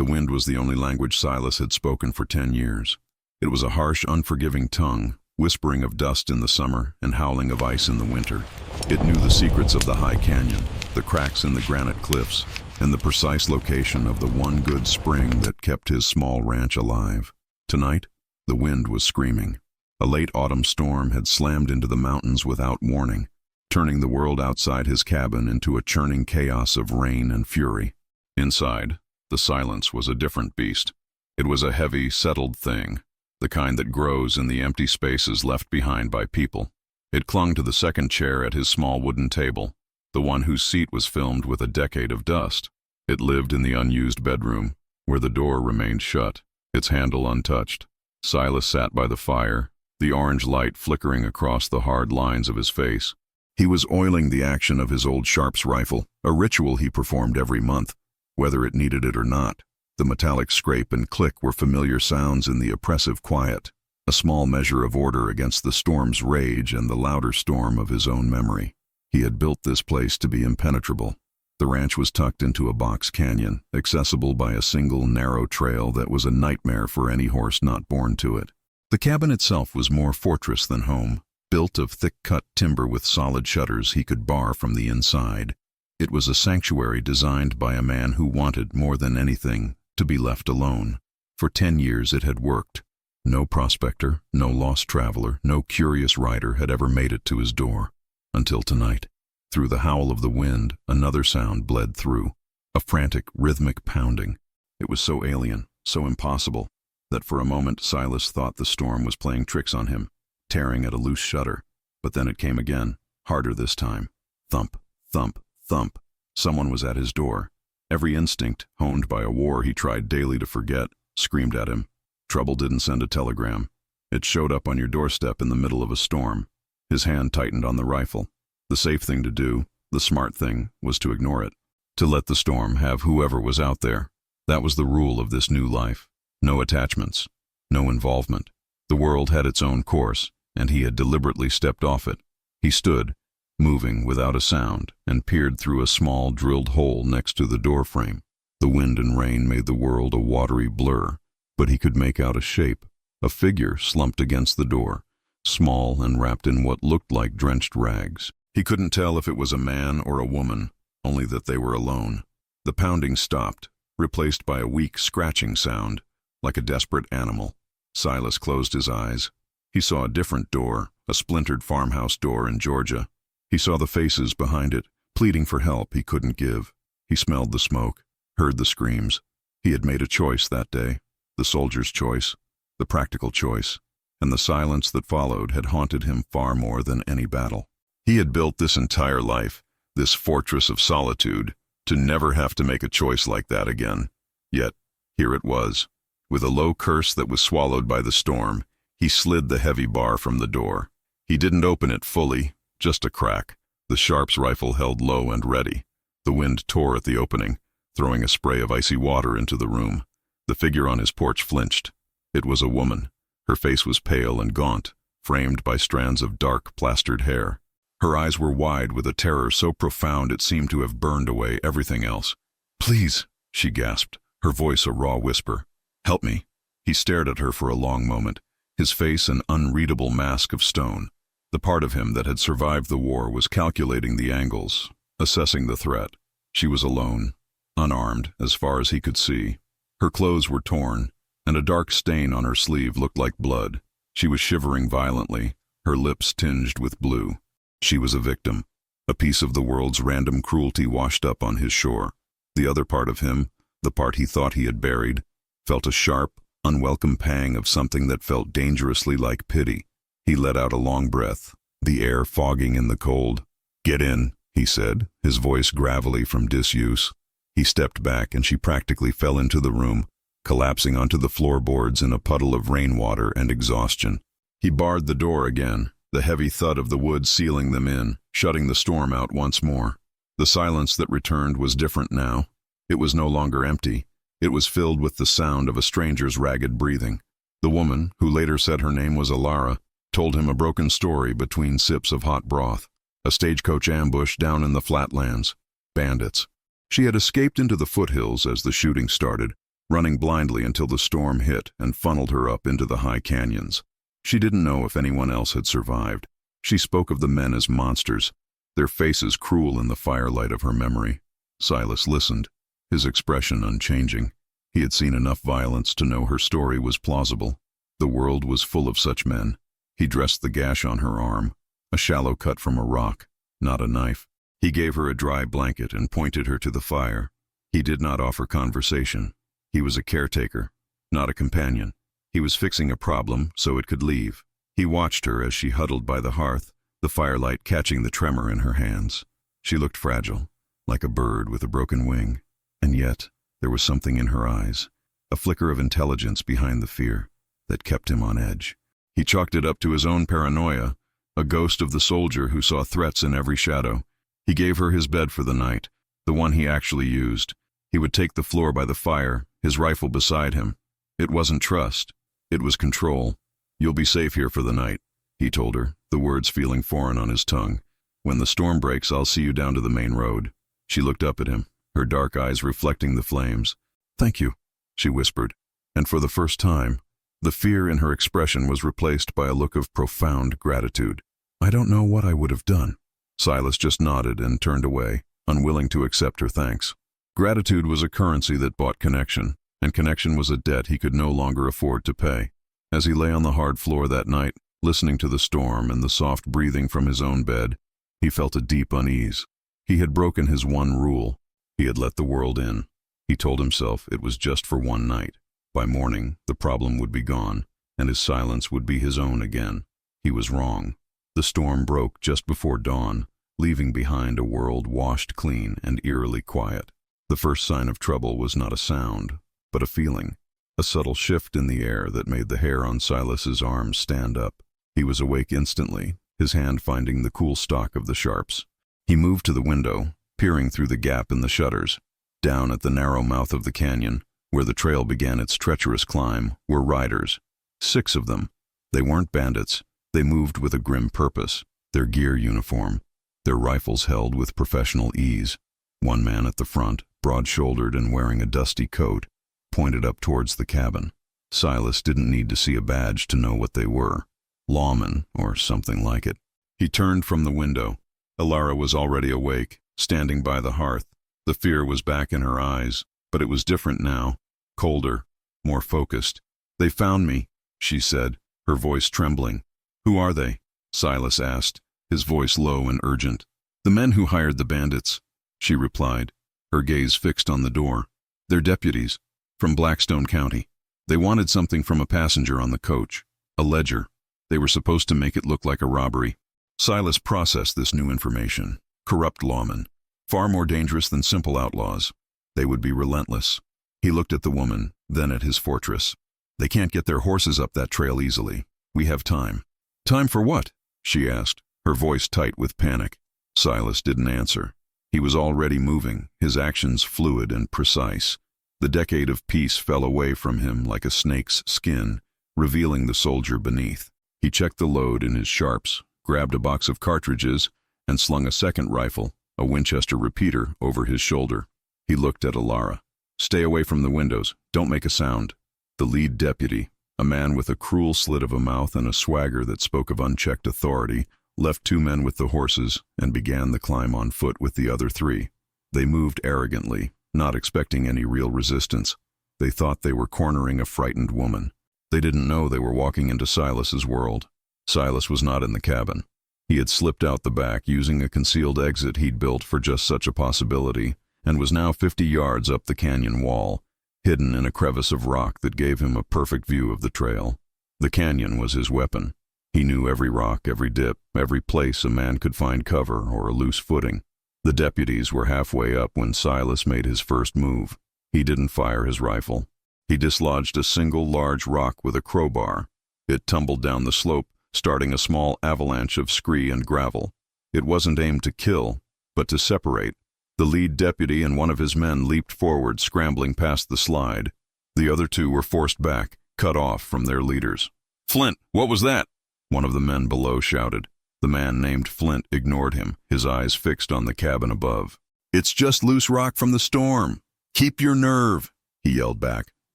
The wind was the only language Silas had spoken for 10 years. It was a harsh, unforgiving tongue, whispering of dust in the summer and howling of ice in the winter. It knew the secrets of the high canyon, the cracks in the granite cliffs, and the precise location of the one good spring that kept his small ranch alive. Tonight, the wind was screaming. A late autumn storm had slammed into the mountains without warning, turning the world outside his cabin into a churning chaos of rain and fury. Inside, the silence was a different beast. It was a heavy, settled thing, the kind that grows in the empty spaces left behind by people. It clung to the second chair at his small wooden table, the one whose seat was filmed with a decade of dust. It lived in the unused bedroom, where the door remained shut, its handle untouched. Silas sat by the fire, the orange light flickering across the hard lines of his face. He was oiling the action of his old Sharps rifle, a ritual he performed every month, whether it needed it or not. The metallic scrape and click were familiar sounds in the oppressive quiet, a small measure of order against the storm's rage and the louder storm of his own memory. He had built this place to be impenetrable. The ranch was tucked into a box canyon, accessible by a single narrow trail that was a nightmare for any horse not born to it. The cabin itself was more fortress than home, built of thick-cut timber with solid shutters he could bar from the inside. It was a sanctuary designed by a man who wanted, more than anything, to be left alone. For 10 years it had worked. No prospector, no lost traveler, no curious rider had ever made it to his door. Until tonight. Through the howl of the wind, another sound bled through, a frantic, rhythmic pounding. It was so alien, so impossible, that for a moment Silas thought the storm was playing tricks on him, tearing at a loose shutter. But then it came again, harder this time. Thump, thump, thump. Someone was at his door. Every instinct, honed by a war he tried daily to forget, screamed at him. Trouble didn't send a telegram. It showed up on your doorstep in the middle of a storm. His hand tightened on the rifle. The safe thing to do, the smart thing, was to ignore it, to let the storm have whoever was out there. That was the rule of this new life. No attachments, no involvement. The world had its own course, and he had deliberately stepped off it. He stood, moving without a sound, and peered through a small drilled hole next to the doorframe. The wind and rain made the world a watery blur, but he could make out a shape, a figure slumped against the door, small and wrapped in what looked like drenched rags. He couldn't tell if it was a man or a woman, only that they were alone. The pounding stopped, replaced by a weak scratching sound, like a desperate animal. Silas closed his eyes. He saw a different door, a splintered farmhouse door in Georgia. He saw the faces behind it, pleading for help he couldn't give. He smelled the smoke, heard the screams. He had made a choice that day, the soldier's choice, the practical choice, and the silence that followed had haunted him far more than any battle. He had built this entire life, this fortress of solitude, to never have to make a choice like that again. Yet, here it was. With a low curse that was swallowed by the storm, he slid the heavy bar from the door. He didn't open it fully, just a crack, the Sharps rifle held low and ready. The wind tore at the opening, throwing a spray of icy water into the room. The figure on his porch flinched. It was a woman. Her face was pale and gaunt, framed by strands of dark, plastered hair. Her eyes were wide with a terror so profound it seemed to have burned away everything else. "Please," she gasped, her voice a raw whisper. "Help me." He stared at her for a long moment, his face an unreadable mask of stone. The part of him that had survived the war was calculating the angles, assessing the threat. She was alone, unarmed as far as he could see. Her clothes were torn, and a dark stain on her sleeve looked like blood. She was shivering violently, her lips tinged with blue. She was a victim, a piece of the world's random cruelty washed up on his shore. The other part of him, the part he thought he had buried, felt a sharp, unwelcome pang of something that felt dangerously like pity. He let out a long breath, the air fogging in the cold. "Get in," he said, his voice gravelly from disuse. He stepped back and she practically fell into the room, collapsing onto the floorboards in a puddle of rainwater and exhaustion. He barred the door again, the heavy thud of the wood sealing them in, shutting the storm out once more. The silence that returned was different now. It was no longer empty. It was filled with the sound of a stranger's ragged breathing. The woman, who later said her name was Alara, told him a broken story between sips of hot broth. A stagecoach ambush down in the flatlands. Bandits. She had escaped into the foothills as the shooting started, running blindly until the storm hit and funneled her up into the high canyons. She didn't know if anyone else had survived. She spoke of the men as monsters, their faces cruel in the firelight of her memory. Silas listened, his expression unchanging. He had seen enough violence to know her story was plausible. The world was full of such men. He dressed the gash on her arm, a shallow cut from a rock, not a knife. He gave her a dry blanket and pointed her to the fire. He did not offer conversation. He was a caretaker, not a companion. He was fixing a problem so it could leave. He watched her as she huddled by the hearth, the firelight catching the tremor in her hands. She looked fragile, like a bird with a broken wing. And yet, there was something in her eyes, a flicker of intelligence behind the fear, that kept him on edge. He chalked it up to his own paranoia, a ghost of the soldier who saw threats in every shadow. He gave her his bed for the night, the one he actually used. He would take the floor by the fire, his rifle beside him. It wasn't trust, it was control. "You'll be safe here for the night," he told her, the words feeling foreign on his tongue. "When the storm breaks, I'll see you down to the main road." She looked up at him, her dark eyes reflecting the flames. "Thank you," she whispered, and for the first time, the fear in her expression was replaced by a look of profound gratitude. "I don't know what I would have done." Silas just nodded and turned away, unwilling to accept her thanks. Gratitude was a currency that bought connection, and connection was a debt he could no longer afford to pay. As he lay on the hard floor that night, listening to the storm and the soft breathing from his own bed, he felt a deep unease. He had broken his one rule. He had let the world in. He told himself it was just for one night. By morning, the problem would be gone, and his silence would be his own again. He was wrong. The storm broke just before dawn, leaving behind a world washed clean and eerily quiet. The first sign of trouble was not a sound, but a feeling, a subtle shift in the air that made the hair on Silas's arms stand up. He was awake instantly, his hand finding the cool stock of the sharps. He moved to the window, peering through the gap in the shutters. Down at the narrow mouth of the canyon, where the trail began its treacherous climb, were riders. 6 of them. They weren't bandits. They moved with a grim purpose, their gear uniform, their rifles held with professional ease. One man at the front, broad-shouldered and wearing a dusty coat, pointed up towards the cabin. Silas didn't need to see a badge to know what they were. Lawmen, or something like it. He turned from the window. Alara was already awake, standing by the hearth. The fear was back in her eyes, but it was different now, colder, more focused. "They found me," she said, her voice trembling. "Who are they?" Silas asked, his voice low and urgent. "The men who hired the bandits," she replied, her gaze fixed on the door. "They're deputies, from Blackstone County. They wanted something from a passenger on the coach, a ledger. They were supposed to make it look like a robbery." Silas processed this new information. Corrupt lawmen, far more dangerous than simple outlaws. They would be relentless. He looked at the woman, then at his fortress. "They can't get their horses up that trail easily. We have time." "Time for what?" she asked, her voice tight with panic. Silas didn't answer. He was already moving, his actions fluid and precise. The decade of peace fell away from him like a snake's skin, revealing the soldier beneath. He checked the load in his sharps, grabbed a box of cartridges, and slung a second rifle, a Winchester repeater, over his shoulder. He looked at Alara. "Stay away from the windows. Don't make a sound." The lead deputy, a man with a cruel slit of a mouth and a swagger that spoke of unchecked authority, left 2 men with the horses and began the climb on foot with the other 3. They moved arrogantly, not expecting any real resistance. They thought they were cornering a frightened woman. They didn't know they were walking into Silas's world. Silas was not in the cabin. He had slipped out the back using a concealed exit he'd built for just such a possibility, and was now 50 yards up the canyon wall, hidden in a crevice of rock that gave him a perfect view of the trail. The canyon was his weapon. He knew every rock, every dip, every place a man could find cover or a loose footing. The deputies were halfway up when Silas made his first move. He didn't fire his rifle. He dislodged a single large rock with a crowbar. It tumbled down the slope, starting a small avalanche of scree and gravel. It wasn't aimed to kill, but to separate. The lead deputy and one of his men leaped forward, scrambling past the slide. The other 2 were forced back, cut off from their leaders. "Flint, what was that?" one of the men below shouted. The man named Flint ignored him, his eyes fixed on the cabin above. "It's just loose rock from the storm. Keep your nerve," he yelled back,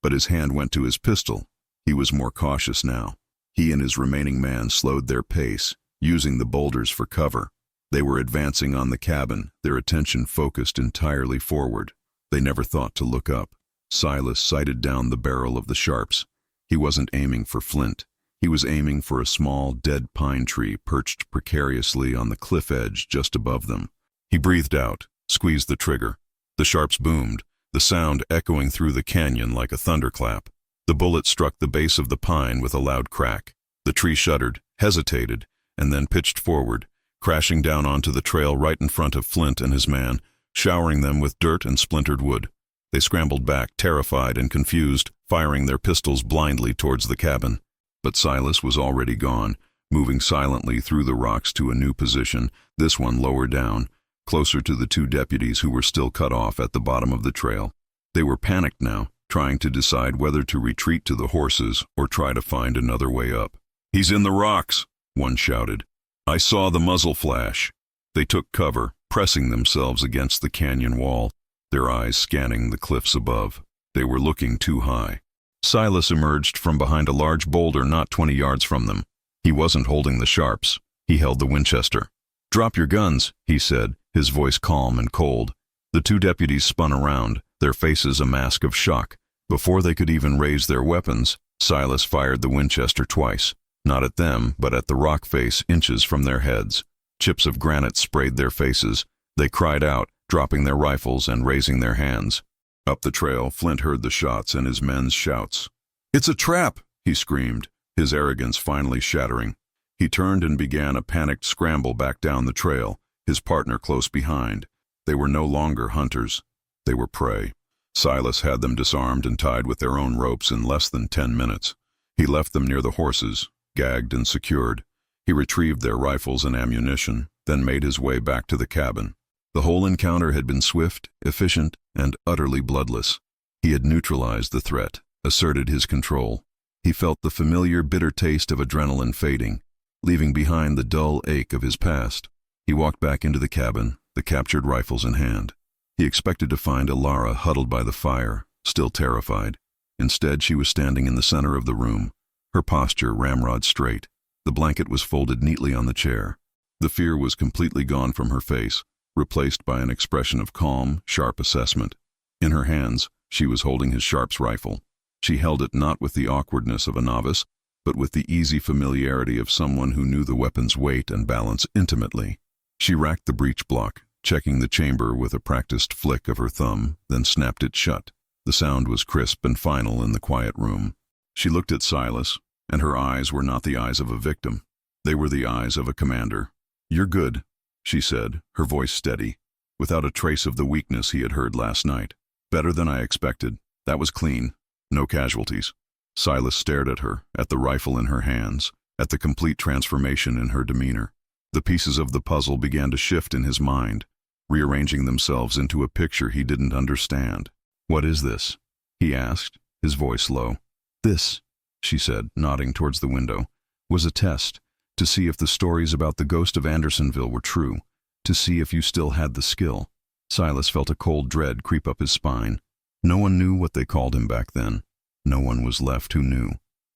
but his hand went to his pistol. He was more cautious now. He and his remaining man slowed their pace, using the boulders for cover. They were advancing on the cabin, their attention focused entirely forward. They never thought to look up. Silas sighted down the barrel of the Sharps. He wasn't aiming for Flint. He was aiming for a small, dead pine tree perched precariously on the cliff edge just above them. He breathed out, squeezed the trigger. The Sharps boomed, the sound echoing through the canyon like a thunderclap. The bullet struck the base of the pine with a loud crack. The tree shuddered, hesitated, and then pitched forward, crashing down onto the trail right in front of Flint and his man, showering them with dirt and splintered wood. They scrambled back, terrified and confused, firing their pistols blindly towards the cabin. But Silas was already gone, moving silently through the rocks to a new position, this one lower down, closer to the two deputies who were still cut off at the bottom of the trail. They were panicked now, trying to decide whether to retreat to the horses or try to find another way up. "He's in the rocks," one shouted. "I saw the muzzle flash." They took cover, pressing themselves against the canyon wall, their eyes scanning the cliffs above. They were looking too high. Silas emerged from behind a large boulder not 20 yards from them. He wasn't holding the Sharps. He held the Winchester. "Drop your guns," he said, his voice calm and cold. The two deputies spun around, their faces a mask of shock. Before they could even raise their weapons, Silas fired the Winchester twice, not at them, but at the rock face inches from their heads. Chips of granite sprayed their faces. They cried out, dropping their rifles and raising their hands. Up the trail, Flint heard the shots and his men's shouts. "It's a trap!" he screamed, his arrogance finally shattering. He turned and began a panicked scramble back down the trail, his partner close behind. They were no longer hunters. They were prey. Silas had them disarmed and tied with their own ropes in less than 10 minutes. He left them near the horses, gagged and secured. He retrieved their rifles and ammunition, then made his way back to the cabin. The whole encounter had been swift, efficient, and utterly bloodless. He had neutralized the threat, asserted his control. He felt the familiar bitter taste of adrenaline fading, leaving behind the dull ache of his past. He walked back into the cabin, the captured rifles in hand. He expected to find Ilara huddled by the fire, still terrified. Instead, she was standing in the center of the room, her posture ramrod straight. The blanket was folded neatly on the chair. The fear was completely gone from her face, replaced by an expression of calm, sharp assessment. In her hands, she was holding his Sharps rifle. She held it not with the awkwardness of a novice, but with the easy familiarity of someone who knew the weapon's weight and balance intimately. She racked the breech block, checking the chamber with a practiced flick of her thumb, then snapped it shut. The sound was crisp and final in the quiet room. She looked at Silas, and her eyes were not the eyes of a victim. They were the eyes of a commander. "You're good," she said, her voice steady, without a trace of the weakness he had heard last night. "Better than I expected. That was clean. No casualties." Silas stared at her, at the rifle in her hands, at the complete transformation in her demeanor. The pieces of the puzzle began to shift in his mind, rearranging themselves into a picture he didn't understand. "What is this?" he asked, his voice low. "This," she said, nodding towards the window, "was a test, to see if the stories about the ghost of Andersonville were true, to see if you still had the skill." Silas felt a cold dread creep up his spine. No one knew what they called him back then. No one was left who knew.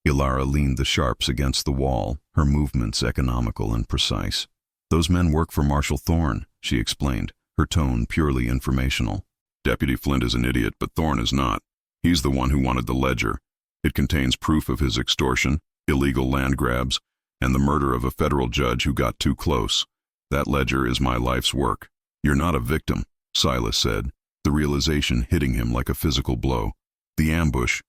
Ilara leaned the Sharps against the wall, her movements economical and precise. "Those men work for Marshal Thorne," she explained, her tone purely informational. "Deputy Flint is an idiot, but Thorne is not. He's the one who wanted the ledger. It contains proof of his extortion, illegal land grabs, and the murder of a federal judge who got too close. That ledger is my life's work." "You're not a victim," Silas said, the realization hitting him like a physical blow. The ambush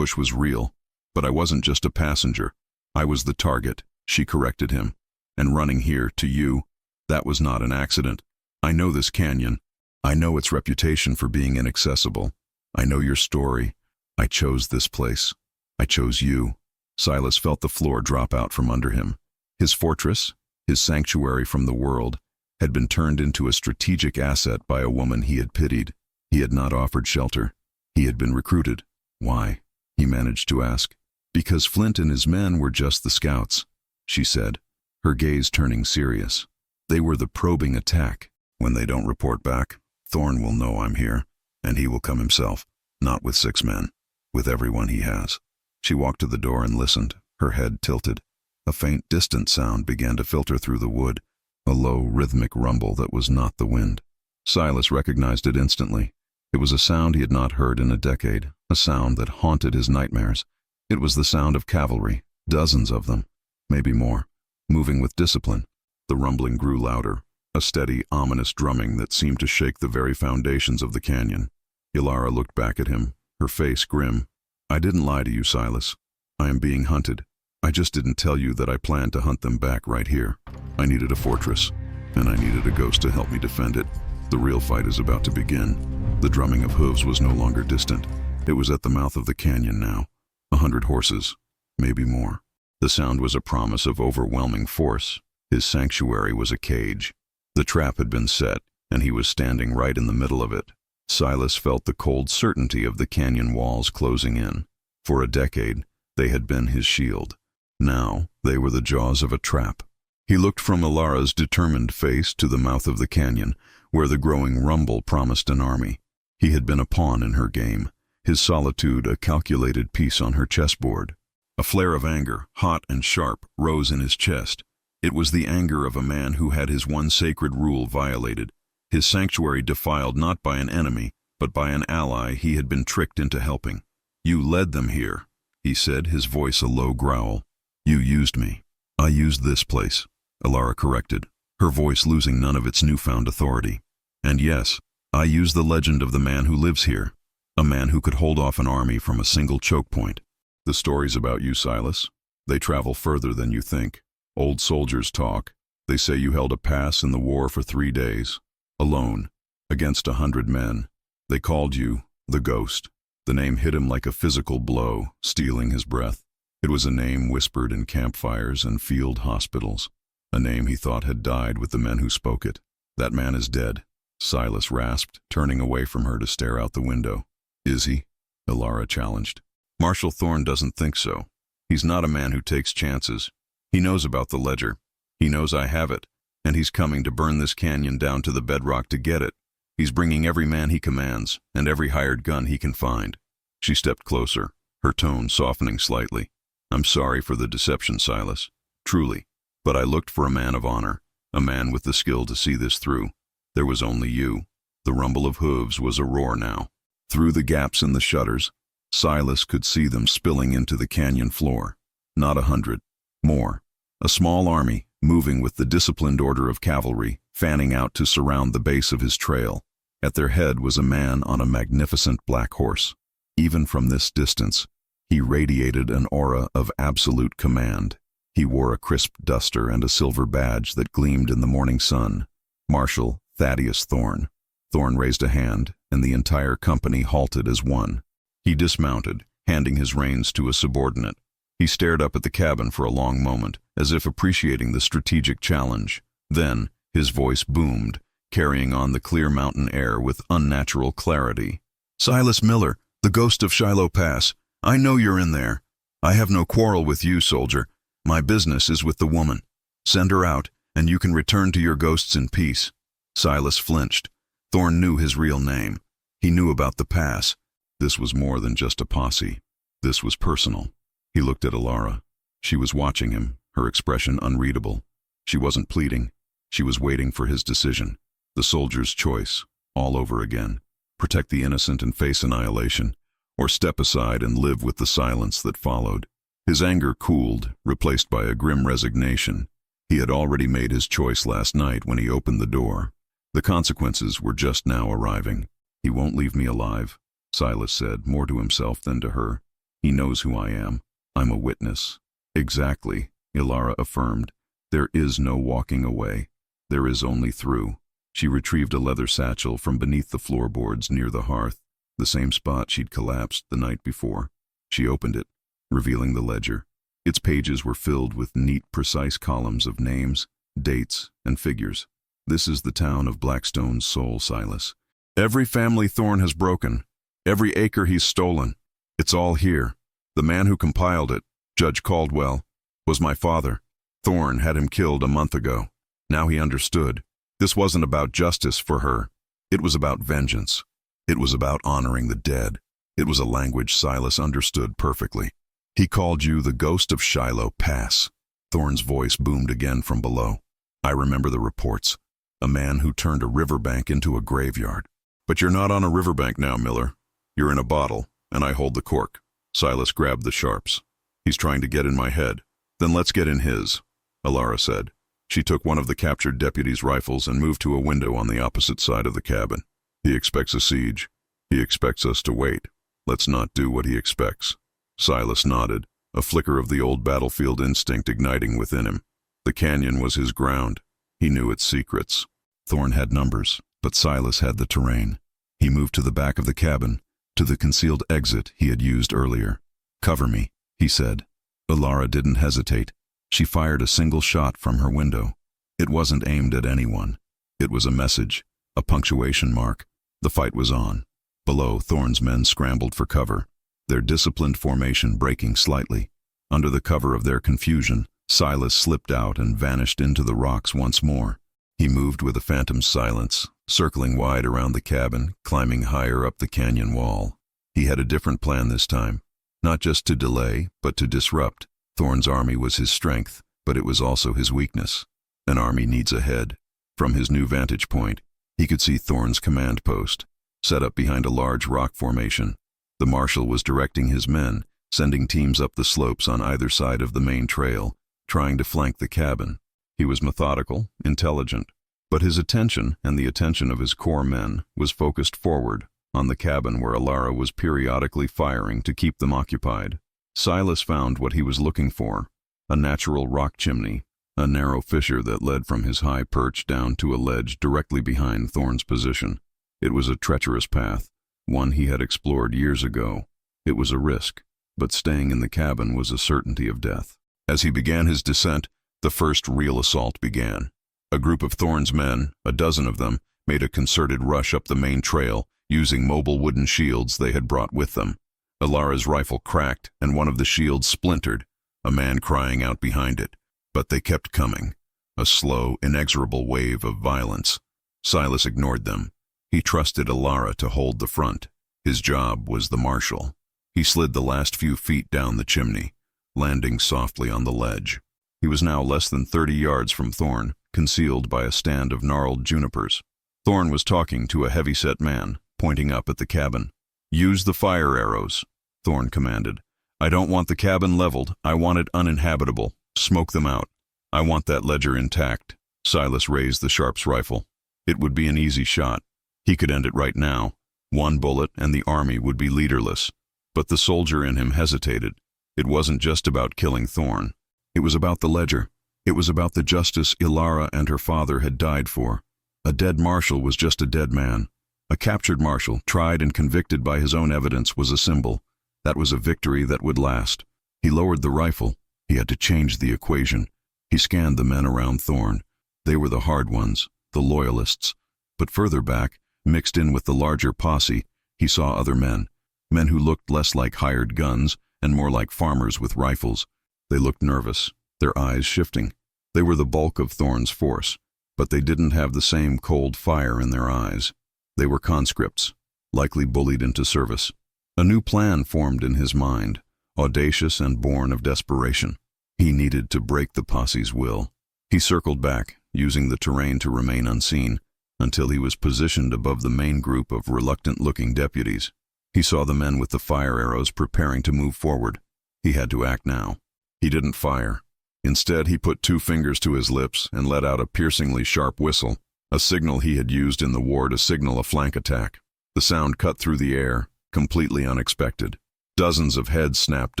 was real, but I wasn't just a passenger. I was the target," she corrected him. "And running here, to you, that was not an accident. I know this canyon. I know its reputation for being inaccessible. I know your story. I chose this place. I chose you." Silas felt the floor drop out from under him. His fortress, his sanctuary from the world, had been turned into a strategic asset by a woman he had pitied. He had not offered shelter. He had been recruited. "Why?" he managed to ask. "Because Flint and his men were just the scouts," she said, her gaze turning serious. "They were the probing attack. When they don't report back, Thorne will know I'm here, and he will come himself, not with 6 men, with everyone he has. She walked to the door and listened, her head tilted. A faint, distant sound began to filter through the wood, a low, rhythmic rumble that was not the wind. Silas recognized it instantly. It was a sound he had not heard in a decade, a sound that haunted his nightmares. It was the sound of cavalry, dozens of them, maybe more, moving with discipline. The rumbling grew louder, a steady, ominous drumming that seemed to shake the very foundations of the canyon. Ilara looked back at him, her face grim. "I didn't lie to you, Silas. I am being hunted. I just didn't tell you that I planned to hunt them back right here. I needed a fortress, and I needed a ghost to help me defend it. The real fight is about to begin." The drumming of hooves was no longer distant. It was at the mouth of the canyon now. 100 horses, maybe more. The sound was a promise of overwhelming force. His sanctuary was a cage. The trap had been set, and he was standing right in the middle of it. Silas felt the cold certainty of the canyon walls closing in. For a decade, they had been his shield. Now, they were the jaws of a trap. He looked from Ilara's determined face to the mouth of the canyon, where the growing rumble promised an army. He had been a pawn in her game, his solitude a calculated piece on her chessboard. A flare of anger, hot and sharp, rose in his chest. It was the anger of a man who had his one sacred rule violated, his sanctuary defiled not by an enemy, but by an ally he had been tricked into helping. "You led them here," he said, his voice a low growl. "You used me." "I used this place," Ilara corrected, her voice losing none of its newfound authority. "And yes, I used the legend of the man who lives here, a man who could hold off an army from a single choke point. The stories about you, Silas, they travel further than you think. Old soldiers talk. They say you held a pass in the war for 3 days, alone, against 100 men. They called you the Ghost." The name hit him like a physical blow, stealing his breath. It was a name whispered in campfires and field hospitals, a name he thought had died with the men who spoke it. "That man is dead," Silas rasped, turning away from her to stare out the window. "Is he?" Ilara challenged. "Marshal Thorne doesn't think so. He's not a man who takes chances. He knows about the ledger. He knows I have it, and he's coming to burn this canyon down to the bedrock to get it. He's bringing every man he commands, and every hired gun he can find." She stepped closer, her tone softening slightly. "I'm sorry for the deception, Silas. Truly. But I looked for a man of honor, a man with the skill to see this through. There was only you." The rumble of hooves was a roar now. Through the gaps in the shutters, Silas could see them spilling into the canyon floor. Not 100. More. A small army, moving with the disciplined order of cavalry, fanning out to surround the base of his trail. At their head was a man on a magnificent black horse. Even from this distance, he radiated an aura of absolute command. He wore a crisp duster and a silver badge that gleamed in the morning sun. Marshal Thaddeus Thorne. Thorne raised a hand, and the entire company halted as one. He dismounted, handing his reins to a subordinate. He stared up at the cabin for a long moment, as if appreciating the strategic challenge. Then, his voice boomed, carrying on the clear mountain air with unnatural clarity. "Silas Miller, the ghost of Shiloh Pass. I know you're in there. I have no quarrel with you, soldier. My business is with the woman. Send her out, and you can return to your ghosts in peace." Silas flinched. Thorne knew his real name. He knew about the pass. This was more than just a posse. This was personal. He looked at Ilara. She was watching him, her expression unreadable. She wasn't pleading. She was waiting for his decision. The soldier's choice, all over again. Protect the innocent and face annihilation, or step aside and live with the silence that followed. His anger cooled, replaced by a grim resignation. He had already made his choice last night when he opened the door. The consequences were just now arriving. "He won't leave me alive," Silas said, more to himself than to her. "He knows who I am. I'm a witness." "Exactly," Ilara affirmed. "There is no walking away. There is only through." She retrieved a leather satchel from beneath the floorboards near the hearth, the same spot she'd collapsed the night before. She opened it, revealing the ledger. Its pages were filled with neat, precise columns of names, dates, and figures. "This is the town of Blackstone's soul, Silas. Every family Thorne has broken, every acre he's stolen. It's all here. The man who compiled it, Judge Caldwell, was my father. Thorne had him killed a month ago. Now he understood. This wasn't about justice for her. It was about vengeance. It was about honoring the dead. It was a language Silas understood perfectly. He called you the ghost of Shiloh Pass. Thorne's voice boomed again from below. I remember the reports. A man who turned a riverbank into a graveyard. But you're not on a riverbank now, Miller. You're in a bottle, and I hold the cork. Silas grabbed the sharps. He's trying to get in my head. Then let's get in his, Alara said. She took one of the captured deputy's rifles and moved to a window on the opposite side of the cabin. He expects a siege. He expects us to wait. Let's not do what he expects. Silas nodded, a flicker of the old battlefield instinct igniting within him. The canyon was his ground. He knew its secrets. Thorne had numbers, but Silas had the terrain. He moved to the back of the cabin, to the concealed exit he had used earlier. Cover me, he said. Alara didn't hesitate. She fired a single shot from her window. It wasn't aimed at anyone. It was a message, a punctuation mark. The fight was on. Below, Thorne's men scrambled for cover, their disciplined formation breaking slightly. Under the cover of their confusion, Silas slipped out and vanished into the rocks once more. He moved with a phantom silence, circling wide around the cabin, climbing higher up the canyon wall. He had a different plan this time, not just to delay, but to disrupt. Thorne's army was his strength, but it was also his weakness. An army needs a head. From his new vantage point, he could see Thorne's command post, set up behind a large rock formation. The marshal was directing his men, sending teams up the slopes on either side of the main trail, trying to flank the cabin. He was methodical, intelligent, but his attention, and the attention of his core men, was focused forward, on the cabin where Alara was periodically firing to keep them occupied. Silas found what he was looking for, a natural rock chimney, a narrow fissure that led from his high perch down to a ledge directly behind Thorne's position. It was a treacherous path, one he had explored years ago. It was a risk, but staying in the cabin was a certainty of death. As he began his descent, the first real assault began. A group of Thorne's men, a dozen of them, made a concerted rush up the main trail, using mobile wooden shields they had brought with them. Alara's rifle cracked, and one of the shields splintered, a man crying out behind it. But they kept coming, a slow, inexorable wave of violence. Silas ignored them. He trusted Alara to hold the front. His job was the marshal. He slid the last few feet down the chimney, landing softly on the ledge. He was now less than 30 yards from Thorne, concealed by a stand of gnarled junipers. Thorne was talking to a heavy-set man, pointing up at the cabin. "Use the fire arrows," Thorne commanded. "I don't want the cabin leveled. I want it uninhabitable. Smoke them out. I want that ledger intact." Silas raised the Sharp's rifle. It would be an easy shot. He could end it right now. One bullet and the army would be leaderless. But the soldier in him hesitated. It wasn't just about killing Thorne. It was about the ledger. It was about the justice Alara and her father had died for. A dead marshal was just a dead man. A captured marshal, tried and convicted by his own evidence, was a symbol. That was a victory that would last. He lowered the rifle. He had to change the equation. He scanned the men around Thorne. They were the hard ones, the loyalists. But further back, mixed in with the larger posse, he saw other men. Men who looked less like hired guns and more like farmers with rifles. They looked nervous, their eyes shifting. They were the bulk of Thorne's force, but they didn't have the same cold fire in their eyes. They were conscripts, likely bullied into service. A new plan formed in his mind, audacious and born of desperation. He needed to break the posse's will. He circled back, using the terrain to remain unseen, until he was positioned above the main group of reluctant-looking deputies. He saw the men with the fire arrows preparing to move forward. He had to act now. He didn't fire. Instead, he put 2 fingers to his lips and let out a piercingly sharp whistle, a signal he had used in the war to signal a flank attack. The sound cut through the air, completely unexpected. Dozens of heads snapped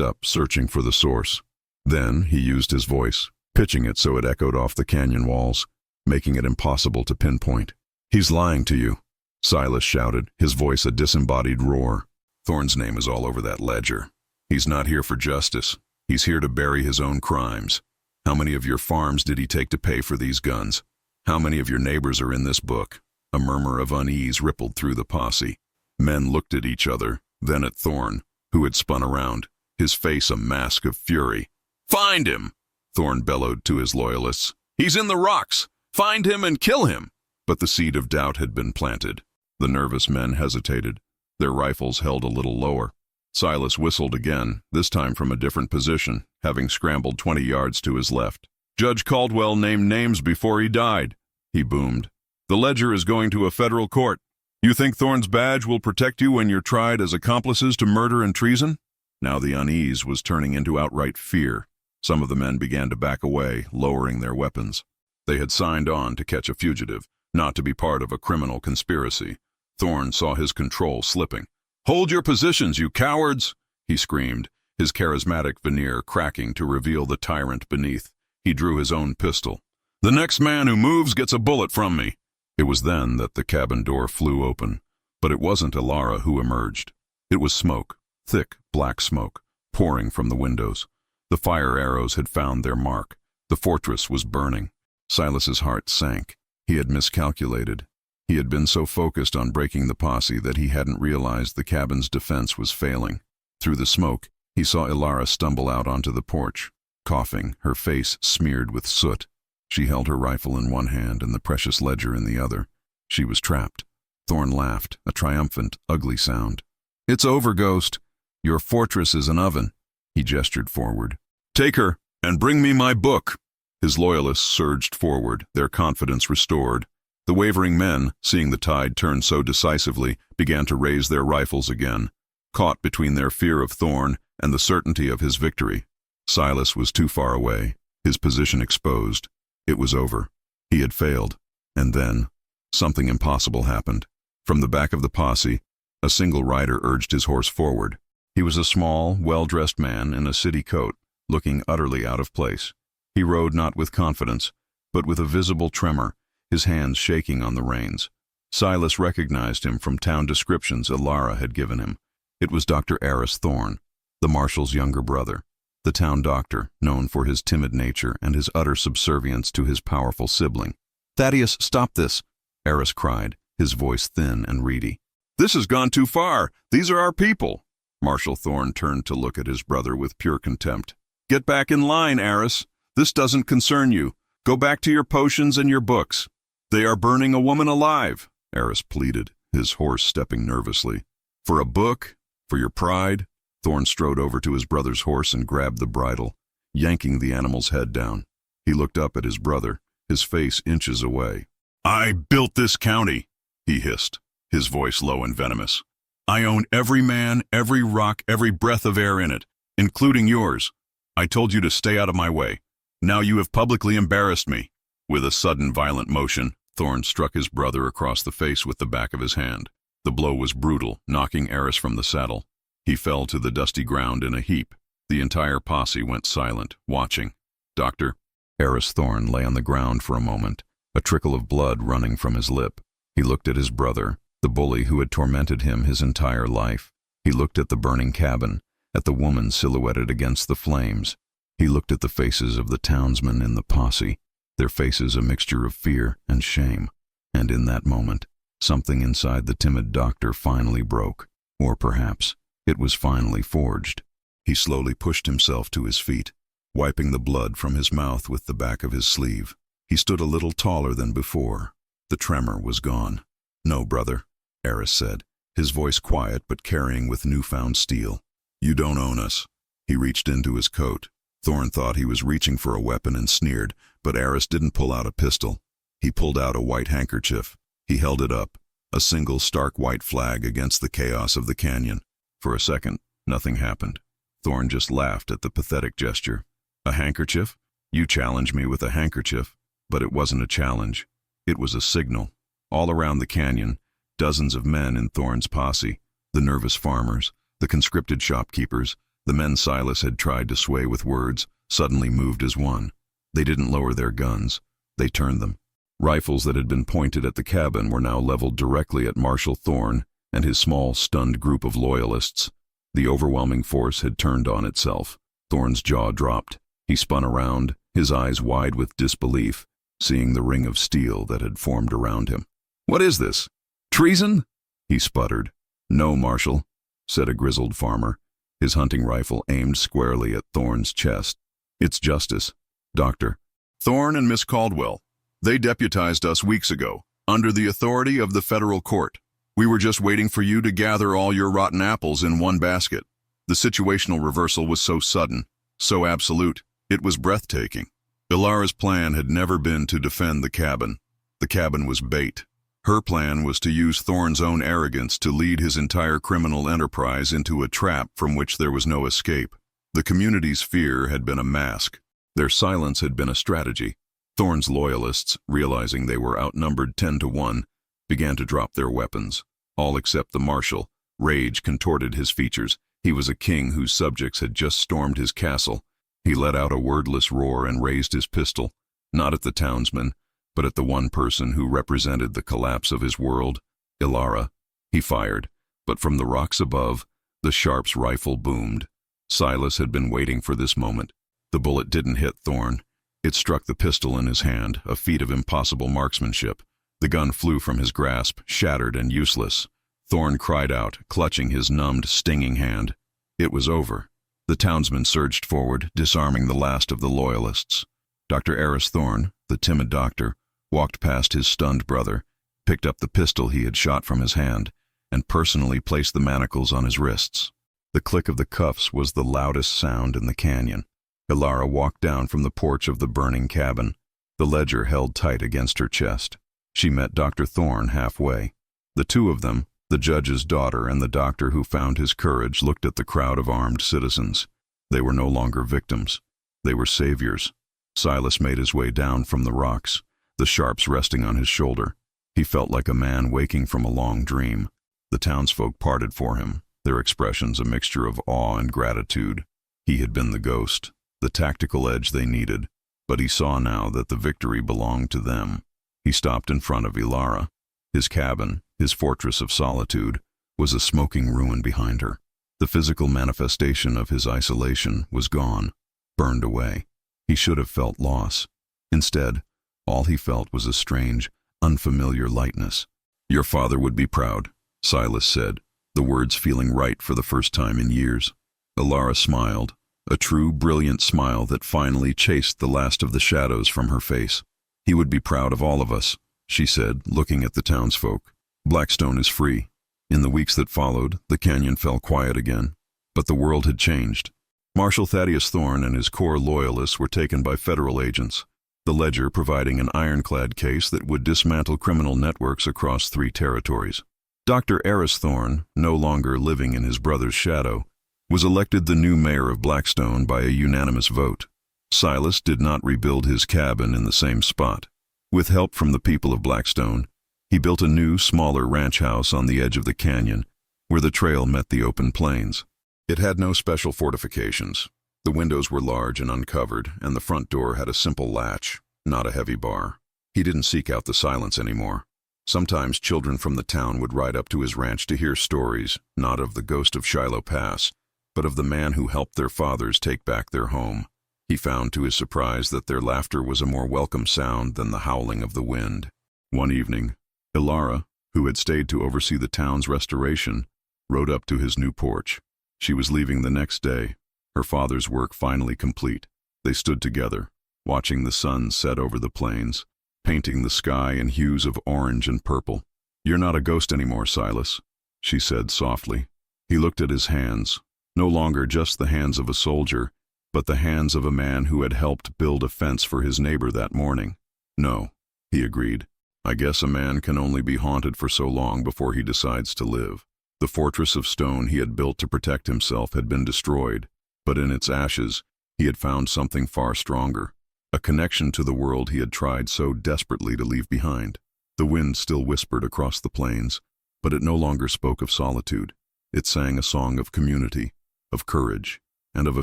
up, searching for the source. Then he used his voice, pitching it so it echoed off the canyon walls, making it impossible to pinpoint. "He's lying to you," Silas shouted, his voice a disembodied roar. "Thorne's name is all over that ledger. He's not here for justice. He's here to bury his own crimes. How many of your farms did he take to pay for these guns? How many of your neighbors are in this book?" A murmur of unease rippled through the posse. Men looked at each other, then at Thorne, who had spun around, his face a mask of fury. "Find him!" Thorne bellowed to his loyalists. "He's in the rocks! Find him and kill him!" But the seed of doubt had been planted. The nervous men hesitated. their rifles held a little lower. Silas whistled again, this time from a different position, having scrambled 20 yards to his left. "Judge Caldwell named names before he died," he boomed. "The ledger is going to a federal court. You think Thorne's badge will protect you when you're tried as accomplices to murder and treason?" Now the unease was turning into outright fear. Some of the men began to back away, lowering their weapons. They had signed on to catch a fugitive, not to be part of a criminal conspiracy. Thorne saw his control slipping. "Hold your positions, you cowards!" he screamed, his charismatic veneer cracking to reveal the tyrant beneath. He drew his own pistol. "The next man who moves gets a bullet from me." It was then that the cabin door flew open, but it wasn't Ilara who emerged. It was smoke, thick black smoke, pouring from the windows. The fire arrows had found their mark. The fortress was burning. Silas's heart sank. He had miscalculated. He had been so focused on breaking the posse that he hadn't realized the cabin's defense was failing. Through the smoke, he saw Ilara stumble out onto the porch, coughing, her face smeared with soot. She held her rifle in one hand and the precious ledger in the other. She was trapped. Thorne laughed, a triumphant, ugly sound. "It's over, Ghost. Your fortress is an oven." He gestured forward. "Take her, and bring me my book." His loyalists surged forward, their confidence restored. The wavering men, seeing the tide turn so decisively, began to raise their rifles again, caught between their fear of Thorne and the certainty of his victory. Silas was too far away, his position exposed. It was over. He had failed. And then, something impossible happened. From the back of the posse, a single rider urged his horse forward. He was a small, well-dressed man in a city coat, looking utterly out of place. He rode not with confidence, but with a visible tremor, his hands shaking on the reins. Silas recognized him from town descriptions Ilara had given him. It was Dr. Aris Thorne, the Marshal's younger brother, the town doctor, known for his timid nature and his utter subservience to his powerful sibling. "Thaddeus, stop this!" Aris cried, his voice thin and reedy. "This has gone too far. These are our people." Marshal Thorne turned to look at his brother with pure contempt. "Get back in line, Aris. This doesn't concern you. Go back to your potions and your books." "They are burning a woman alive," Aris pleaded, his horse stepping nervously. "For a book? For your pride?" Thorne strode over to his brother's horse and grabbed the bridle, yanking the animal's head down. He looked up at his brother, his face inches away. "I built this county," he hissed, his voice low and venomous. "I own every man, every rock, every breath of air in it, including yours. I told you to stay out of my way. Now you have publicly embarrassed me." With a sudden violent motion, Thorne struck his brother across the face with the back of his hand. The blow was brutal, knocking Aris from the saddle. He fell to the dusty ground in a heap. The entire posse went silent, watching. "Doctor?" Aris Thorne lay on the ground for a moment, a trickle of blood running from his lip. He looked at his brother, the bully who had tormented him his entire life. He looked at the burning cabin, at the woman silhouetted against the flames. He looked at the faces of the townsmen in the posse, their faces a mixture of fear and shame. And in that moment, something inside the timid doctor finally broke. Or perhaps it was finally forged. He slowly pushed himself to his feet, wiping the blood from his mouth with the back of his sleeve. He stood a little taller than before. The tremor was gone. "No, brother," Aris said, his voice quiet but carrying with newfound steel. "You don't own us." He reached into his coat. Thorne thought he was reaching for a weapon and sneered, but Aris didn't pull out a pistol. He pulled out a white handkerchief. He held it up, a single stark white flag against the chaos of the canyon. For a second, nothing happened. Thorne just laughed at the pathetic gesture. "A handkerchief? You challenge me with a handkerchief." But it wasn't a challenge. It was a signal. All around the canyon, dozens of men in Thorne's posse, the nervous farmers, the conscripted shopkeepers, the men Silas had tried to sway with words, suddenly moved as one. They didn't lower their guns. They turned them. Rifles that had been pointed at the cabin were now leveled directly at Marshal Thorne and his small, stunned group of loyalists. The overwhelming force had turned on itself. Thorne's jaw dropped. He spun around, his eyes wide with disbelief, seeing the ring of steel that had formed around him. "What is this? Treason?" he sputtered. "No, Marshal," said a grizzled farmer, his hunting rifle aimed squarely at Thorne's chest. "It's justice, Doctor. Thorne and Miss Caldwell. They deputized us weeks ago, under the authority of the federal court. We were just waiting for you to gather all your rotten apples in one basket. The situational reversal was so sudden, so absolute, it was breathtaking. Ilara's plan had never been to defend the cabin. The cabin was bait. Her plan was to use Thorne's own arrogance to lead his entire criminal enterprise into a trap from which there was no escape. The community's fear had been a mask. Their silence had been a strategy. Thorne's loyalists, realizing they were outnumbered 10-1, began to drop their weapons. All except the marshal. Rage contorted his features. He was a king whose subjects had just stormed his castle. He let out a wordless roar and raised his pistol, not at the townsmen, but at the one person who represented the collapse of his world, Ilara. He fired, but from the rocks above, the Sharp's rifle boomed. Silas had been waiting for this moment. The bullet didn't hit Thorne. It struck the pistol in his hand, a feat of impossible marksmanship. The gun flew from his grasp, shattered and useless. Thorne cried out, clutching his numbed, stinging hand. It was over. The townsmen surged forward, disarming the last of the loyalists. Dr. Eris Thorne, the timid doctor, walked past his stunned brother, picked up the pistol he had shot from his hand, and personally placed the manacles on his wrists. The click of the cuffs was the loudest sound in the canyon. Ilara walked down from the porch of the burning cabin, the ledger held tight against her chest. She met Dr. Thorne halfway. The two of them, the judge's daughter and the doctor who found his courage, looked at the crowd of armed citizens. They were no longer victims. They were saviors. Silas made his way down from the rocks, the Sharps resting on his shoulder. He felt like a man waking from a long dream. The townsfolk parted for him, their expressions a mixture of awe and gratitude. He had been the ghost, the tactical edge they needed, but he saw now that the victory belonged to them. He stopped in front of Ilara. His cabin, his fortress of solitude, was a smoking ruin behind her. The physical manifestation of his isolation was gone, burned away. He should have felt loss. Instead, all he felt was a strange, unfamiliar lightness. "Your father would be proud," Silas said, the words feeling right for the first time in years. Ilara smiled, a true, brilliant smile that finally chased the last of the shadows from her face. "He would be proud of all of us," she said, looking at the townsfolk. "Blackstone is free." In the weeks that followed, the canyon fell quiet again, but the world had changed. Marshal Thaddeus Thorne and his core loyalists were taken by federal agents, the ledger providing an ironclad case that would dismantle criminal networks across 3 territories. Dr. Eris Thorne, no longer living in his brother's shadow, was elected the new mayor of Blackstone by a unanimous vote. Silas did not rebuild his cabin in the same spot. With help from the people of Blackstone, he built a new, smaller ranch house on the edge of the canyon, where the trail met the open plains. It had no special fortifications. The windows were large and uncovered, and the front door had a simple latch, not a heavy bar. He didn't seek out the silence anymore. Sometimes children from the town would ride up to his ranch to hear stories, not of the ghost of Shiloh Pass, but of the man who helped their fathers take back their home. He found to his surprise that their laughter was a more welcome sound than the howling of the wind. One evening, Ilara, who had stayed to oversee the town's restoration, rode up to his new porch. She was leaving the next day, her father's work finally complete. They stood together, watching the sun set over the plains, painting the sky in hues of orange and purple. "You're not a ghost anymore, Silas," she said softly. He looked at his hands, no longer just the hands of a soldier, but the hands of a man who had helped build a fence for his neighbor that morning. "No," he agreed. "I guess a man can only be haunted for so long before he decides to live." The fortress of stone he had built to protect himself had been destroyed, but in its ashes, he had found something far stronger, a connection to the world he had tried so desperately to leave behind. The wind still whispered across the plains, but it no longer spoke of solitude. It sang a song of community, of courage, and of a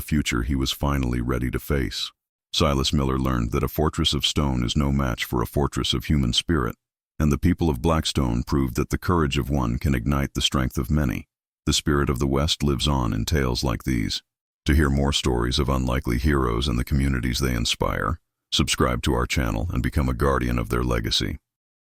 future he was finally ready to face. Silas Miller learned that a fortress of stone is no match for a fortress of human spirit, and the people of Blackstone proved that the courage of one can ignite the strength of many. The spirit of the West lives on in tales like these. To hear more stories of unlikely heroes and the communities they inspire, subscribe to our channel and become a guardian of their legacy.